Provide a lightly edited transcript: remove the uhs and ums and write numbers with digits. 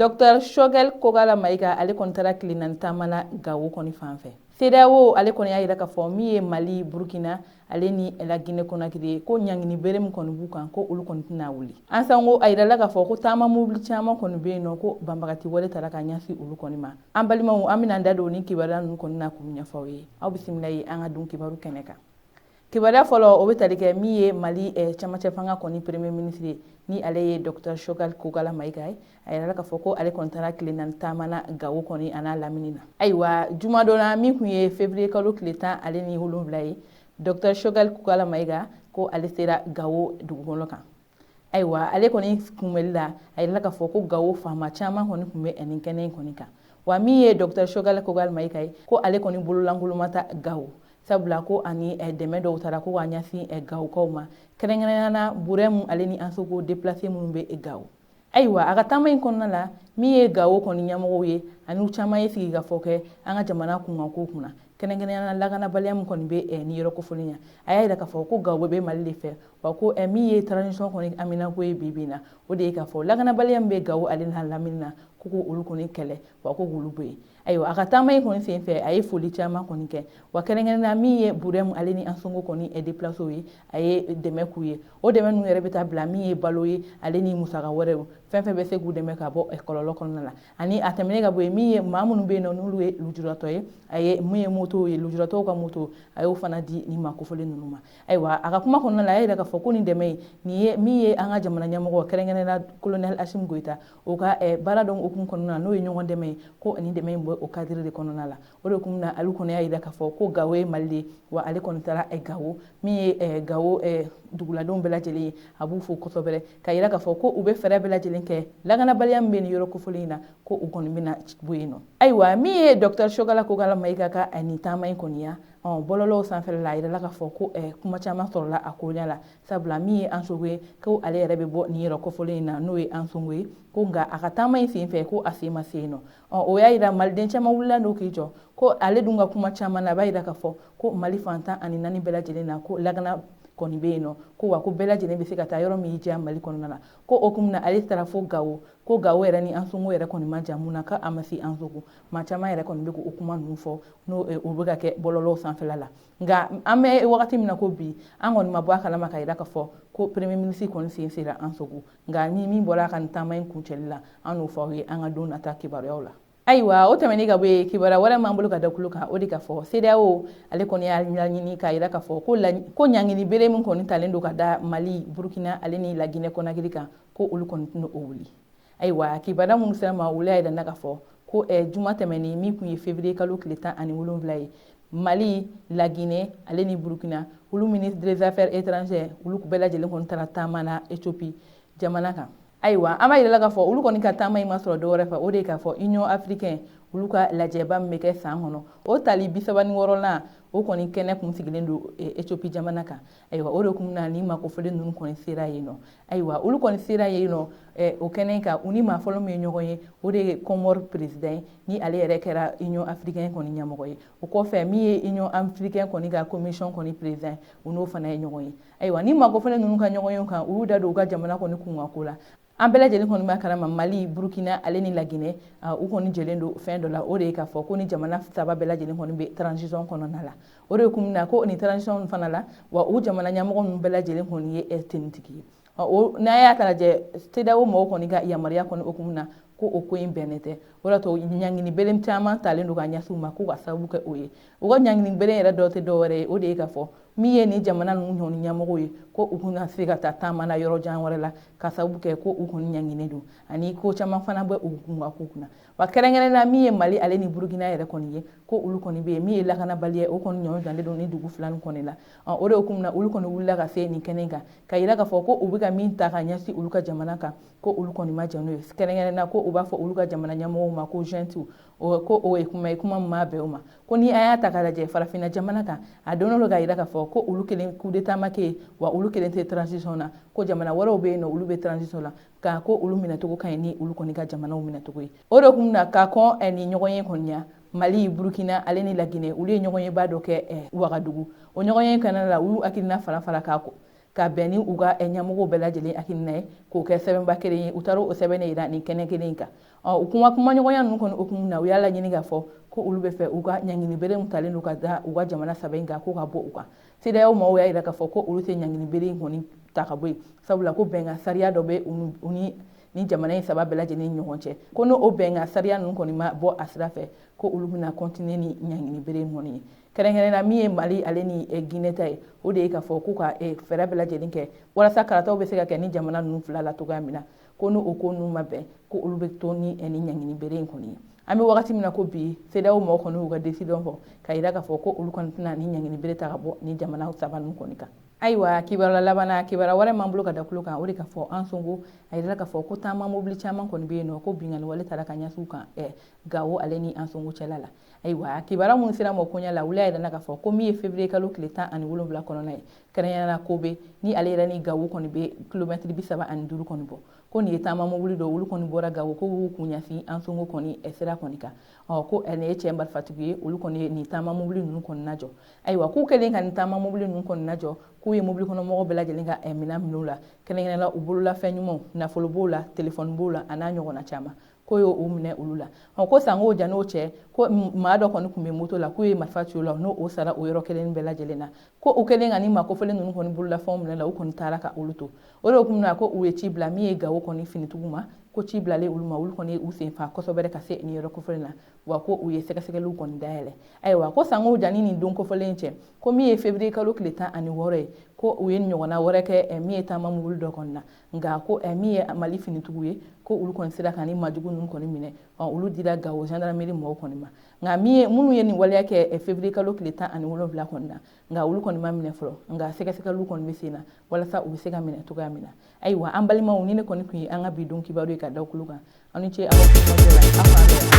Dr Choguel Kogala Maïga ale kontara kilinan tamana Gawo koni fanfɛ. CEDEAO ale kɔni y'a yira k'a fɔ min ye Mali, Burkina ale ni la Guinée Conakry ko ɲangini bere min kɔni b'u kan ko olu kɔni tɛna wuli. An sango a yirala k'a fɔ ko taama mobili caman kɔni bɛ yen nɔ ko banbagati wale taara ka ɲɛsin olu kɔni ma. An balimaw an bɛna da don ni kibaruya ninnu kɔni na k'u ɲɛfɔ aw ye. Aw bisimila ye an ka dun kibaru kɛnɛ kan. Kibaruya fɔlɔ o bɛ tali kɛ min ye Mali camancɛ fanga kɔni premier ministre ye ni ale ye Dr Choguel Kogala Maïga ye a yirala k'a fɔ ko ale kɔni taara tile 4 taamana Gawo kɔni a n'a lamini na. Ayiwa juma dɔ la min tun ye février kalo tile 10 ale ni 7 ye Dr Choguel Kogala Maïga ko ale sera Gawo dugukolo kan. Ayiwa ale kɔni kunbɛli la a yirala k'a fɔ ko Gawo faama caman kɔni tun bɛ nin kɛnɛ in kɔni kan. Wa min ye Dr Choguel Kogala Maïga ye ko ale kɔni bololankolon ma taa Gawo. Sabula ko ani dɛmɛ dɔw taara ko ka ɲɛsin Gawokaw ma kɛrɛnkɛrɛnnana burɛmu ale ni Ansogo déplacé minnu bɛ Gawo. Ayiwa a ka taama in kɔnɔna la min ye Gawo kɔni ɲɛmɔgɔw ye ani caman ye sigikafɔ kɛ an ka jamana kunkanko kunna kɛrɛnkɛrɛnnana lakanabaliya min kɔni bɛ ni yɔrɔ kofɔlen ya a y'a yira k'a fɔ ko Gawo bɛ Mali de fɛ wa ko min ye transition kɔni aminako ye bi na o de ye k'a fɔ lakanabaliya min bɛ Gawo ale n'a lamini na ko olu kɔni kɛlɛ wa ko k'olu bɔ yen. Ayiwa a ka taama in kɔni senfɛ a ye foli caman kɔni kɛ wa kɛrɛnkɛrɛnnana min ye burɛmu ale ni Ansongo kɔni déplacé ye a ye dɛmɛ k'u ye o dɛmɛ ninnu yɛrɛ bɛ taa bila min ye balo ye ale ni musaka wɛrɛw fɛn bɛ se k'u dɛmɛ ka bɔ kɔlɔlɔ kɔnɔna la ani a tɛmɛnen ka bɔ yen min ye maa minnu bɛ yen nɔ n'olu ye lujuratɔ ye a ye mun ye moto ye lujuratɔw ka moto a y'o fana di ni maa kofɔlen ninnu ma. Ayiwa a ka kuma kɔnɔna la a y'a yira k'a fɔ ko nin dɛmɛ nin ye min ye an ka jamana ɲɛmɔgɔ kɛrɛnkɛrɛnnena colonel Assimi Goïta o ka baara dɔn hukumu kɔnɔna na n'o ye ɲɔgɔn dɛmɛ ye ko nin dɛmɛ in bɔ o cadre de kɔnɔna la o de kun na ale kɔni y'a yira k'a fɔ ko Gawo ye Mali de wa ale kɔni taara Gawo min ye Gawo duguladenw bɛɛ lajɛlen ye a b'u fo kosɛbɛ ka yira k'a fɔ ko u bɛ fɛɛrɛ bɛɛ lajɛlen kɛ lakanabaliya min bɛ nin yɔrɔ kofɔlen in na ko u kɔni bɛna bɔ yen nɔ. Ayiwa min ye Dr Choguel Kogala Maïga ka nin taama in kɔni ya bɔlɔlɔw sanfɛla la a yirala k'a fɔ ko kuma caman sɔrɔla a koɲa la sabula min ye Ansongo ye ko ale yɛrɛ bɛ bɔ nin yɔrɔ kofɔlen in na n'o ye Ansongo ye ko nka a ka taama in senfɛ ko a sen ma se yen nɔ o y'a yira maliden caman wulila n'o k'i jɔ ko ale dun ka kuma caman na a b'a yira k'a fɔ ko Mali fantan ani 4 bɛɛ lajɛlen na ko lakana kɔni bɛ yen nɔ ko wa ko bɛɛ lajɛlen bɛ se ka taa yɔrɔ min diya Mali kɔnɔna la ko o kun na ale taara fo Gawo ko Gawo yɛrɛ ni Ansongo yɛrɛ kɔni ma jan mun na k'a ma se Ansongo maa caman yɛrɛ kɔni bɛ k'o kuma ninnu fɔ n'o o bɛ ka kɛ bɔlɔlɔw sanfɛla la nka an bɛ wagati min na ko bi an kɔni ma bɔ a kalama ka yira k'a fɔ ko premier ministre kɔni sen sera Ansongo nka ni min bɔra a ka nin taama in kuncɛli la an n'o fɔ aw ye an ka don nata kibaruyaw la. Ayiwa o tɛmɛnen ka bɔ yen kibaruya wɛrɛ m'an bolo ka da kulo kan o de ka fɔ CEDEAO ale kɔni y'a ɲini k'a yira k'a fɔ ko ɲangini bere min kɔni talen don ka da Mali, Burkina ale ni la Guinée Conakry kan ko olu kɔni tɛna o wuli. Ayiwa kibaruya minnu sera ma olu y'a yira k'a fɔ ko juma tɛmɛnen min tun ye février kalo tile 17 ye Mali, la Guinée ale ni Burkina olu ministre des affaires étrangères olu bɛɛ lajɛlen kɔni taara taama na Éthiopie jamana kan. Ayiwa an b'a yirala k'a fɔ olu kɔni ka taama in ma sɔrɔ dɔwɛrɛ fɛ o de ye k'a fɔ Union africaine olu ka lajɛba min bɛ kɛ san kɔnɔ o tali 36nan o kɔni kɛnɛ kun sigilen don Éthiopie jamana kan. Ayiwa o de kun na ni makofɔlen ninnu kɔni sera yen nɔ. Ayiwa olu kɔni sera yen nɔ o kɛnɛ kan u ni maa fɔlɔ min ye ɲɔgɔn ye o de ye Comore président ni ale yɛrɛ kɛra Union africaine kɔni ɲɛmɔgɔ ye o kɔfɛ min ye Union africaine kɔni ka commission kɔni président u n'o fana ye ɲɔgɔn ye. Ayiwa ni makofɔlen ninnu ka ɲɔgɔn ye kan u y'u da don u ka jamana kɔni kunkanko la. An bɛɛ lajɛlen kɔni b'a kalama Mali, Burkina ale ni la Guinée u kɔni jɛlen don fɛn dɔ la o de ye k'a fɔ ko ni jamana saba bɛɛ lajɛlen kɔni bɛ transition kɔnɔna la o de kun na ko ni transition fana la wa u jamana ɲɛmɔgɔ ninnu bɛɛ lajɛlen kɔni ye tenitigi ye n'a y'a ta lajɛ CEDEAO mɔgɔw kɔni ka yamaruya kɔni o kun na ko o ko in bɛnnen tɛ o de to ɲangini bere caman talen don ka ɲɛsin u ma ko ka sababu kɛ o ye o ka ɲangini bere yɛrɛ dɔ tɛ dɔwɛrɛ ye o de ye k'a fɔ min ye ni jamana ninnu ɲɔgɔn ɲɛmɔgɔw ye ko u kun se ka taa taama na yɔrɔ jan wɛrɛ la ka sababu kɛ ko u kɔni ɲanginen don ani ko caman fana bɛ u kunkanko kunna wa kɛrɛnkɛrɛnnenya min ye Mali ale ni Burkina yɛrɛ kɔni ye ko olu kɔni bɛ yen min ye lakanabaliya o kɔni ɲɔgɔn danlen don ni dugu fila nin kɔni la o de kun na olu kɔni wulila ka se nin kɛnɛ kan ka yira k'a fɔ ko u bɛ ka min ta ka ɲɛsin olu ka jamana kan ko olu kɔni ma jɛn n'o ye kɛrɛnkɛrɛnnenya ko u b'a fɔ olu ka jamana ɲɛmɔgɔw ma ko juntes ko o ye kuma ye kuma min ma bɛn o ma ko ni an y'a ta k'a lajɛ farafinna jamana kan a don dɔ ka yira k'a fɔ ko olu kelen coup d'état ma kɛ wa olu kelen tɛ transition na ko jamana wɛrɛw bɛ yen nɔ olu bɛ transition la ka ko olu minɛcogo ka ɲi ni olu kɔni ka jamanaw minɛcogo ye o de kun na ka kɔn ni ɲɔgɔn ye kɔni ya Mali, Burkina ale ni la Guinée olu ye ɲɔgɔn ye ba dɔ kɛ Ouagadougou o ɲɔgɔn ye kɔnɔna la olu hakilina fara fara k'a ka bɛn ni u ka ɲɛmɔgɔw bɛɛ lajɛlen hakilina ye k'o kɛ sɛbɛnba kelen ye u taara o sɛbɛn yira nin kɛnɛ kelen kan u kuma ɲɔgɔnya ninnu kɔni hukumu na u y'a laɲini k'a fɔ ko olu bɛ fɛ u ka ɲangini bere min talen don ka da u ka jamana saba in kan ko ka bɔ u kan CEDEAO maaw y'a yira k'a fɔ ko olu tɛ ɲangini bere in kɔni ta ka bɔ yen sabula ko bɛnkan sariya dɔ bɛ u ni jamana in saba bɛɛ lajɛlen ɲɔgɔn cɛ ko n'o bɛnkan sariya ninnu kɔni ma bɔ a sira fɛ ko olu bɛna continuer ni ɲangini bere in kɔni ye kɛrɛnkɛrɛnnenya min ye Mali ale ni Guinée ta ye o de ye k'a fɔ k'u ka fɛɛrɛ bɛɛ lajɛlen kɛ walasa karataw bɛ se ka kɛ ni jamana ninnu fila la cogoya min na ko n'o ko ninnu ma bɛn ko olu bɛ to ni ɲangini bere in kɔni ye an bɛ wagati min na ko bi CEDEAO maaw kɔni y'u ka décision fɔ ka yira k'a fɔ ko olu kɔni tɛna ni ɲangini bere ta ka bɔ ni jamana saba ninnu kɔni kan ayiwa kibaruya labanna kibaruya wɛrɛ m'an bolo ka da kulo kan o de k'a fɔ an Sonko a yira k'a fɔ ko taama mobili caman kɔni bɛ yen nɔ ko binganni wale taara ka ɲɛsin u kan Gawo ale ni an Sonko cɛla la ayiwa kibaruya minnu sera ma koɲɛ la olu y'a yira k'a fɔ ko min ye février kalo tile 17 kɔnɔna ye kɛrɛnkɛrɛnnenya ko bɛ ni ale yɛrɛ ni Gawo kɔni bɛ kilomɛtiri 75 kɔni bɔ ko nin ye taama mobili dɔ olu kɔni bɔra Gawo ko y'u kun ɲɛsin an Sonko kɔni sira kɔni kan ko nin ye cɛ marifatigi ye olu kɔni ye nin taama mobili ninnu kɔni lajɔ ayiwa k'u kɛlen ka nin taama mobili ninnu kɔni lajɔ k'u ye mobili kɔnɔ mɔgɔ bɛɛ lajɛlen ka minɛn minɛ u la kɛrɛnkɛrɛnnenya u bolola fɛn ɲumanw nafolo b'o la telefɔni b'o la a n'a ɲɔgɔnna caman ko y'o minɛ olu la ko sanko ja n'o cɛ ko maa dɔ kɔni tun bɛ moto la k'u ye marifa ci o la n'o sara o yɔrɔ kelen bɛɛ lajɛlen na ko u kɛlen ka ni makofɔlen ninnu kɔni bolola fɛnw minɛ la u kɔni taara ka olu to o de hukumu na ko u ye ci bila min ye Gawo kɔni finitigiw ma ko ci bilalen olu ma olu kɔni u sen fa kosɛbɛ ka se nin yɔrɔ kofɔlen na wa ko u ye sɛgɛsɛgɛliw kɔni dayɛlɛ ayiwa ko sanko ja ni nin don kofɔlen cɛ ko min ye février kalo tile 16 ye ko u ye ɲɔgɔnna wɛrɛ kɛ min ye taama mobili dɔ kɔni na nka ko min ye Mali finitigiw ye ko olu kɔni sera ka ni majugu ninnu kɔni minɛ olu dira Gawo gendarmerie mɔgɔw kɔni ma nka minnu ye nin waleya kɛ février kalo tile 17 kɔni na nka olu kɔni ma minɛ fɔlɔ nka sɛgɛsɛgɛliw kɔni bɛ sen na walasa u bɛ se ka minɛ cogoya min na ayiwa an balimaw ni ne kɔni tun ye an ka bi don kibaru ye ka da kulo kan aw ni ce aw ka